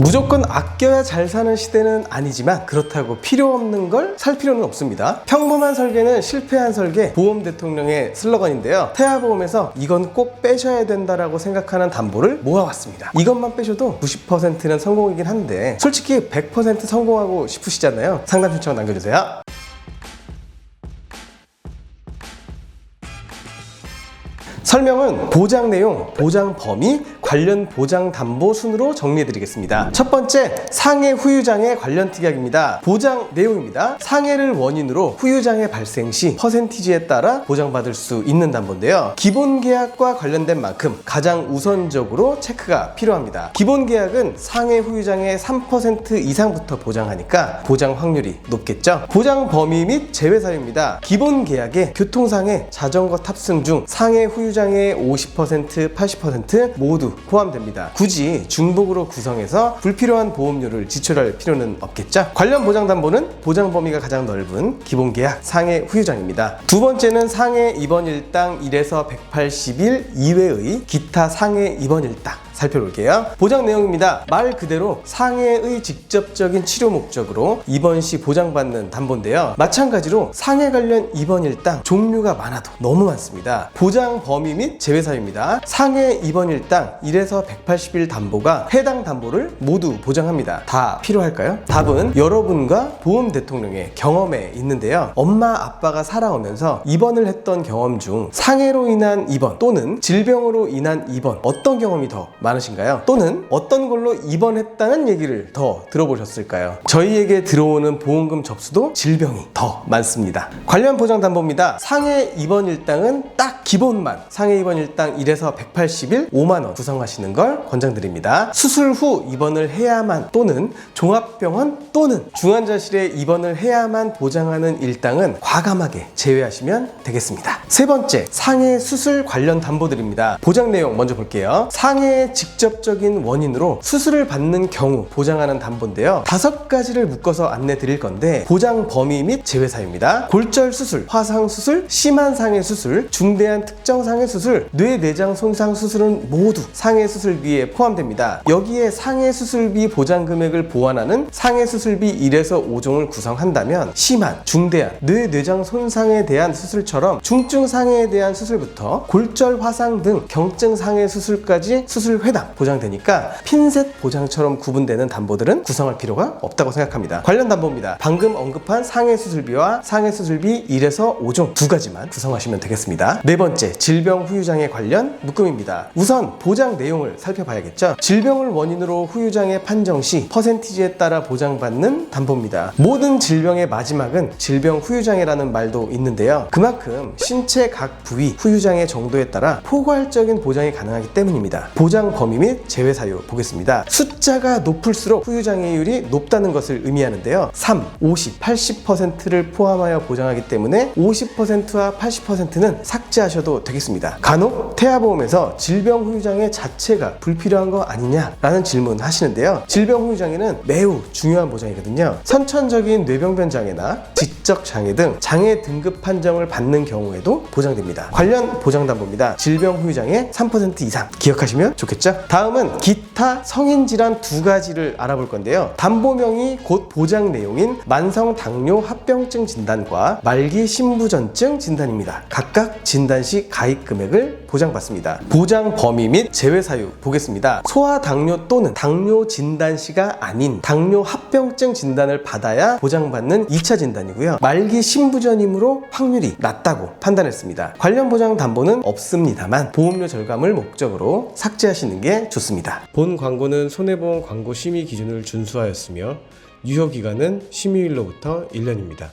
무조건 아껴야 잘 사는 시대는 아니지만 그렇다고 필요 없는 걸 살 필요는 없습니다. 평범한 설계는 실패한 설계, 보험 대통령의 슬로건인데요. 태아보험에서 이건 꼭 빼셔야 된다라고 생각하는 담보를 모아왔습니다. 이것만 빼셔도 90%는 성공이긴 한데 솔직히 100% 성공하고 싶으시잖아요. 상담 신청 남겨주세요. 설명은 보장 내용, 보장 범위, 관련 보장 담보 순으로 정리해드리겠습니다. 첫 번째, 상해 후유장애 관련 특약입니다. 보장 내용입니다. 상해를 원인으로 후유장애 발생 시 퍼센티지에 따라 보장받을 수 있는 담보인데요. 기본 계약과 관련된 만큼 가장 우선적으로 체크가 필요합니다. 기본 계약은 상해 후유장애 3% 이상부터 보장하니까 보장 확률이 높겠죠. 보장 범위 및 제외 사유입니다. 기본 계약에 교통상해, 자전거 탑승 중 상해 후유장애 50%, 80% 모두 포함됩니다. 굳이 중복으로 구성해서 불필요한 보험료를 지출할 필요는 없겠죠. 관련 보장담보는 보장 범위가 가장 넓은 기본계약 상해 후유장입니다. 두 번째는 상해 입원 일당 1에서 180일 이외의 기타 상해 입원 일당 살펴볼게요. 보장 내용입니다. 말 그대로 상해의 직접적인 치료 목적으로 입원 시 보장받는 담보인데요. 마찬가지로 상해 관련 입원 일당 종류가 많아도 너무 많습니다. 보장 범위 및 제외 사유입니다. 상해 입원 일당 1에서 180일 담보가 해당 담보를 모두 보장합니다. 다 필요할까요? 답은 여러분과 보험 대통령의 경험에 있는데요. 엄마 아빠가 살아오면서 입원을 했던 경험 중 상해로 인한 입원 또는 질병으로 인한 입원 어떤 경험이 더 많으신가요? 또는 어떤 걸로 입원했다는 얘기를 더 들어보셨을까요? 저희에게 들어오는 보험금 접수도 질병이 더 많습니다. 관련 보장 담보입니다. 상해 입원 일당은 딱 기본만 상해 입원 일당 1에서 180일 5만원 구성하시는 걸 권장드립니다. 수술 후 입원을 해야만 또는 종합병원 또는 중환자실에 입원을 해야만 보장하는 일당은 과감하게 제외하시면 되겠습니다. 세 번째, 상해 수술 관련 담보들입니다. 보장 내용 먼저 볼게요. 상해의 직접적인 원인으로 수술을 받는 경우 보장하는 담보인데요. 5가지를 묶어서 안내 드릴 건데 보장 범위 및 제외 사유입니다. 골절 수술, 화상 수술, 심한 상해 수술, 중대한 특정 상해 수술, 뇌 내장 손상 수술은 모두 상해 수술비에 포함됩니다. 여기에 상해 수술비 보장 금액을 보완하는 상해 수술비 1에서 5종을 구성한다면 심한, 중대한 뇌 내장 손상에 대한 수술처럼 중증 상해에 대한 수술부터 골절 화상 등 경증 상해 수술까지 수술 회당 보장되니까 핀셋 보장처럼 구분되는 담보들은 구성할 필요가 없다고 생각합니다. 관련 담보입니다. 방금 언급한 상해 수술비와 상해 수술비 1에서 5종 2가지만 구성하시면 되겠습니다. 네 번째, 질병 후유장애 관련 묶음입니다. 우선 보장 내용을 살펴봐야겠죠. 질병을 원인으로 후유장애 판정 시 퍼센티지에 따라 보장받는 담보입니다. 모든 질병의 마지막은 질병 후유장애라는 말도 있는데요. 그만큼 신체 각 부위 후유장애 정도에 따라 포괄적인 보장이 가능하기 때문입니다. 보장 범위 및 제외 사유 보겠습니다. 숫자가 높을수록 후유장애율이 높다는 것을 의미하는데요. 3, 50, 80%를 포함하여 보장하기 때문에 50%와 80%는 삭제하셔도 되겠습니다. 간혹 태아보험에서 질병 후유장애 자체가 불필요한 거 아니냐라는 질문 하시는데요. 질병 후유장애는 매우 중요한 보장이거든요. 선천적인 뇌병변 장애나 지적 장애 등 장애 등급 판정을 받는 경우에도 보장됩니다. 관련 보장담보입니다. 질병 후유장애 3% 이상 기억하시면 좋겠죠? 다음은 기타 성인질환 2가지를 알아볼 건데요. 담보명이 곧 보장 내용인 만성 당뇨 합병증 진단과 말기 신부전증 진단입니다. 각각 진단 시 가입 금액을 보장받습니다. 보장 범위 및 제외 사유 보겠습니다. 소아 당뇨 또는 당뇨 진단 시가 아닌 당뇨 합병증 진단을 받아야 보장받는 2차 진단이고요. 말기 신부전이므로 확률이 낮다고 판단했습니다. 관련 보장 담보는 없습니다만 보험료 절감을 목적으로 삭제하시는 게 좋습니다. 본 광고는 손해보험 광고 심의 기준을 준수하였으며 유효기간은 심의일로부터 1년입니다.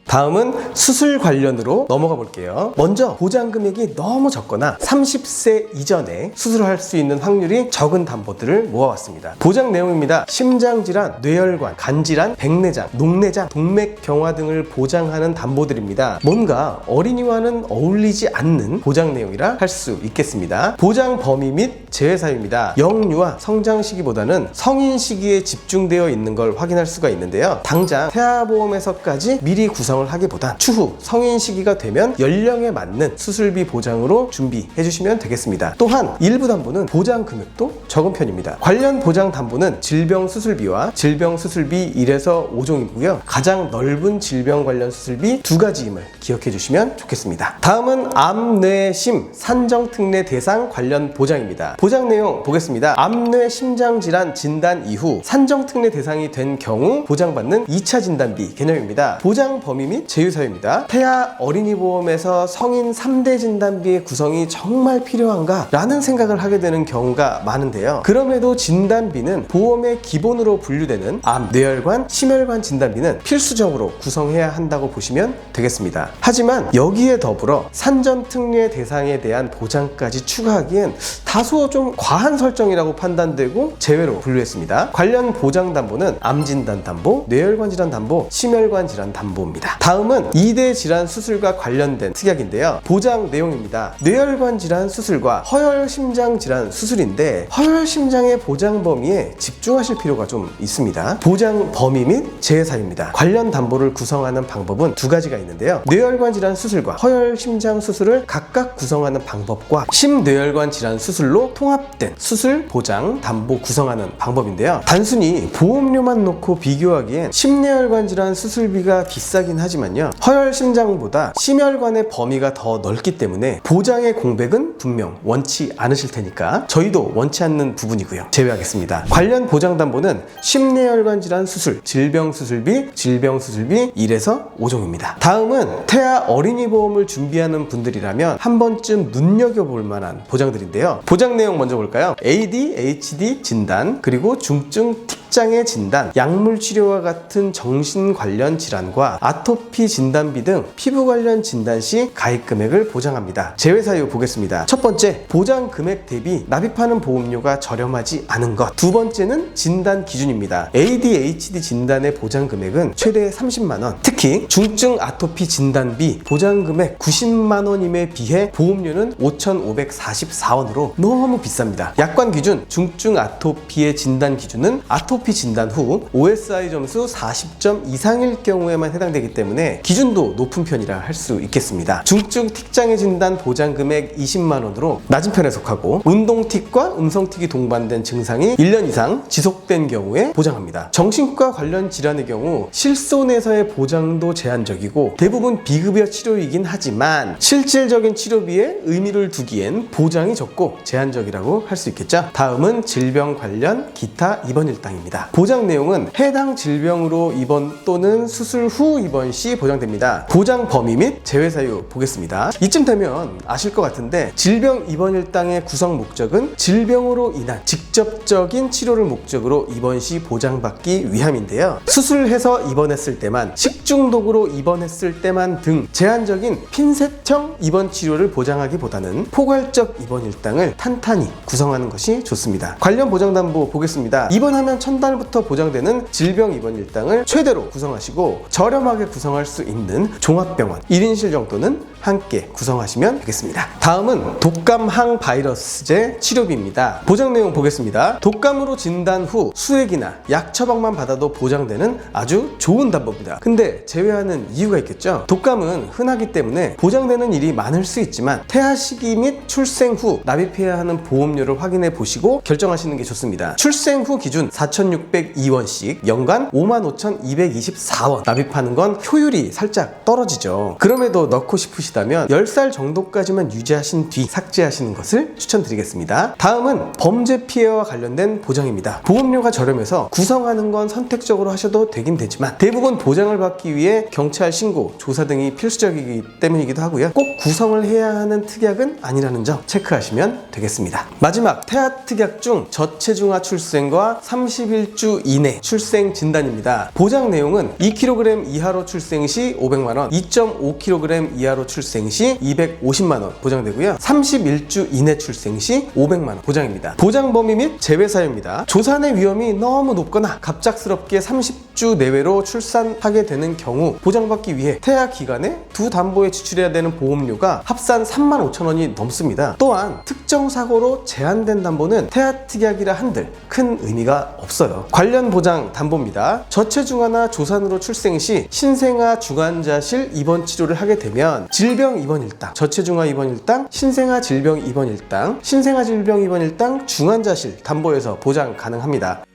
다음은 수술 관련으로 넘어가 볼게요. 먼저 보장 금액이 너무 적거나 30세 이전에 수술할 수 있는 확률이 적은 담보들을 모아왔습니다. 보장 내용입니다. 심장질환, 뇌혈관, 간질환, 백내장, 녹내장, 동맥경화 등을 보장하는 담보들입니다. 뭔가 어린이와는 어울리지 않는 보장 내용이라 할 수 있겠습니다. 보장 범위 및 제외 사유입니다. 영유아 성장 시기보다는 성인 시기에 집중되어 있는 걸 확인할 수가 있는데요. 당장 태아보험에서까지 미리 구성 구성을 하기보단 추후 성인 시기가 되면 연령에 맞는 수술비 보장으로 준비해 주시면 되겠습니다. 또한 일부 담보는 보장 금액도 적은 편입니다. 관련 보장 담보는 질병 수술비와 질병 수술비 1에서 5종이고요. 가장 넓은 질병 관련 수술비 2가지임을 기억해 주시면 좋겠습니다. 다음은 암, 뇌, 심, 산정 특례 대상 관련 보장입니다. 보장 내용 보겠습니다. 암, 뇌, 심장 질환 진단 이후 산정 특례 대상이 된 경우 보장받는 2차 진단비 개념입니다. 보장 범위 및 제휴 사유입니다. 태아 어린이 보험에서 성인 3대 진단비의 구성이 정말 필요한가? 라는 생각을 하게 되는 경우가 많은데요. 그럼에도 진단비는 보험의 기본으로 분류되는 암, 뇌혈관, 심혈관 진단비는 필수적으로 구성해야 한다고 보시면 되겠습니다. 하지만 여기에 더불어 산정 특례 대상에 대한 보장까지 추가하기엔 다소 좀 과한 설정이라고 판단되고 제외로 분류했습니다. 관련 보장 담보는 암 진단 담보, 뇌혈관 질환 담보, 심혈관 질환 담보입니다. 다음은 2대 질환 수술과 관련된 특약인데요. 보장 내용입니다. 뇌혈관 질환 수술과 허혈심장 질환 수술인데 허혈심장의 보장 범위에 집중하실 필요가 좀 있습니다. 보장 범위 및 제외 사유입니다. 관련 담보를 구성하는 방법은 2가지가 있는데요. 뇌혈관 질환 수술과 허혈심장 수술을 각각 구성하는 방법과 심뇌혈관 질환 수술로 통합된 수술 보장 담보 구성하는 방법인데요. 단순히 보험료만 놓고 비교하기엔 심뇌혈관 질환 수술비가 비싸긴 하지만요. 허혈심장보다 심혈관의 범위가 더 넓기 때문에 보장의 공백은 분명 원치 않으실 테니까 저희도 원치 않는 부분이고요. 제외하겠습니다. 관련 보장 담보는 심뇌혈관 질환 수술, 질병 수술비 1에서 5종입니다. 다음은 태아 어린이 보험을 준비하는 분들이라면 한 번쯤 눈여겨볼 만한 보장들인데요. 보장 내용 먼저 볼까요? ADHD 진단, 그리고 중증 틱장애 진단, 약물 치료와 같은 정신 관련 질환과 아토피 진단비 등 피부 관련 진단 시 가입 금액을 보장합니다. 제외 사유 보겠습니다. 첫 번째, 보장 금액 대비 납입하는 보험료가 저렴하지 않은 것. 두 번째는 진단 기준입니다. ADHD 진단의 보장 금액은 최대 30만원, 특히 중증 아토피 진단비 보장 금액 90만원임에 비해 보험료는 5,544원으로 너무 비쌉니다. 약관 기준, 중증 아토피의 진단 기준은 아토피 진단 후 OSI 점수 40점 이상일 경우에만 해당되기 때문에 기준도 높은 편이라 할 수 있겠습니다. 중증 틱장애 진단 보장 금액 20만원으로 낮은 편에 속하고 운동틱과 음성틱이 동반된 증상이 1년 이상 지속된 경우에 보장합니다. 정신과 관련 질환의 경우 실손에서의 보장도 제한적이고 대부분 비급여 치료이긴 하지만 실질적인 치료비에 의미를 두기엔 보장이 적고 제한적이라고 할 수 있겠죠. 다음은 질병 관련 기타 입원 일당입니다. 보장 내용은 해당 질병으로 입원 또는 수술 후 입원 시 보장됩니다. 보장 범위 및 제외 사유 보겠습니다. 이쯤 되면 아실 것 같은데 질병 입원 일당의 구성 목적은 질병으로 인한 직접적인 치료를 목적으로 입원 시 보장받기 위함인데요. 수술해서 입원했을 때만, 식중독으로 입원했을 때만 등 제한적인 핀셋형 입원 치료를 보장하기보다는 포괄적 입원 일당을 탄탄히 구성하는 것이 좋습니다. 관련 보장담보 보겠습니다. 입원하면 첫날부터 보장되는 질병 입원 일당을 최대로 구성하시고 저렴하게 구성할 수 있는 종합병원 1인실 정도는 함께 구성하시면 되겠습니다. 다음은 독감 항바이러스제 치료비입니다. 보장 내용 보겠습니다. 독감으로 진단 후 수액이나 약 처방만 받아도 보장되는 아주 좋은 담보입니다. 근데 제외하는 이유가 있겠죠. 독감은 흔하기 때문에 보장되는 일이 많을 수 있지만 태아 시기 및 출생 후 납입해야 하는 보험료를 확인해 보시고 결정하시는 게 좋습니다. 출생 후 기준 4,602원씩 연간 55,224원 납입하는 건 효율이 살짝 떨어지죠. 그럼에도 넣고 싶으시다면 10살 정도까지만 유지하신 뒤 삭제하시는 것을 추천드리겠습니다. 다음은 범죄 피해와 관련된 보장입니다. 보험료가 저렴해서 구성하는 건 선택적으로 하셔도 되긴 되지만 대부분 보장을 받기 위해 경찰 신고, 조사 등이 필수적이기 때문이기도 하고요. 꼭 구성을 해야 하는 특약은 아니라는 점 체크하시면 되겠습니다. 마지막 태아 특약 중 저체중아 출생과 31주 이내 출생 진단입니다. 보장 내용은 2kg 이하로 출생 시 500만원, 2.5kg 이하로 출생 시 250만원 보장되고요. 31주 이내 출생 시 500만원 보장입니다. 보장 범위 및 제외 사유입니다. 조산의 위험이 너무 높거나 갑작스럽게 30주 60주 내외로 출산하게 되는 경우 보장받기 위해 태아 기간에 두 담보에 지출해야 되는 보험료가 합산 35,000원이 넘습니다. 또한 특정 사고로 제한된 담보는 태아 특약이라 한들 큰 의미가 없어요. 관련 보장 담보입니다. 저체중아나 조산으로 출생 시 신생아 중환자실 입원 치료를 하게 되면 질병 입원 일당, 저체중아 입원 일당, 신생아 질병 입원 일당, 신생아 질병 입원 일당 중환자실 담보에서 보장 가능합니다.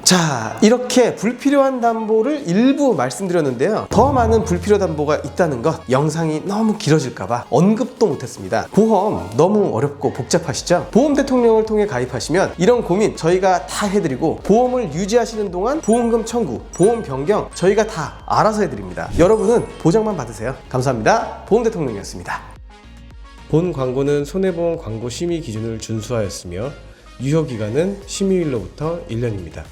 자, 이렇게 불필요한 담보를 일부 말씀드렸는데요. 더 많은 불필요 담보가 있다는 것, 영상이 너무 길어질까봐 언급도 못했습니다. 보험 너무 어렵고 복잡하시죠? 보험 대통령을 통해 가입하시면 이런 고민 저희가 다 해드리고, 보험을 유지하시는 동안 보험금 청구, 보험 변경 저희가 다 알아서 해드립니다. 여러분은 보장만 받으세요. 감사합니다. 보험 대통령이었습니다. 본 광고는 손해보험 광고 심의 기준을 준수하였으며 유효기간은 심의일로부터 1년입니다.